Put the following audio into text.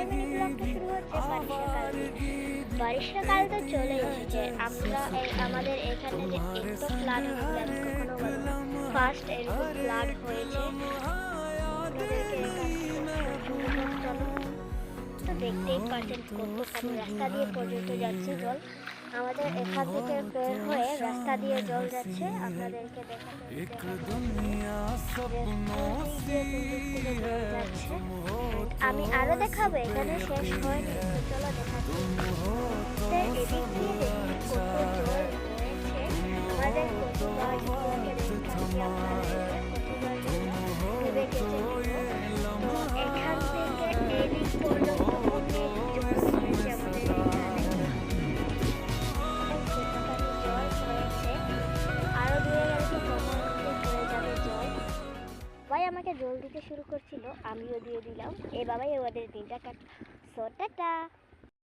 আজকের মিনি ব্লগটা শুরু হচ্ছে বারিশাকাল দিয়ে। বারিশাকাল তো চলে এসেছে। আমরা আমাদের এখানে যে এত ফ্লাড হয়েছিল আমি কখনো বলবো ফার্স্ট এরকম ফ্লাড হয়েছে। আপনাদেরকে চলো তো দেখতেই পাচ্ছেন কতখানি রাস্তা দিয়ে পর্যন্ত যাচ্ছে জল। আমাদের এখান থেকে বের হয়ে রাস্তা দিয়ে জল যাচ্ছে। আপনাদেরকে যাচ্ছে। আমি আরো দেখাবো, এখানে শেষ হয়নি, তো চলো দেখাচ্ছি। এদিক দিয়ে দেখি কত জল হয়েছে। আমাদের কচুগাছ ডুবে গেছে। তো এখান থেকে এদিক পর্যন্ত অনেক জল হয়েছে আমাদের এখানে। জল হয়েছে, আরো দূরে গেলে তো কোমর হয়ে যাবে জল। সবাই আমাকে জল দিতে শুরু করছিল, আমিও দিয়ে দিলাম। এই বাবাই ওদের দিনটা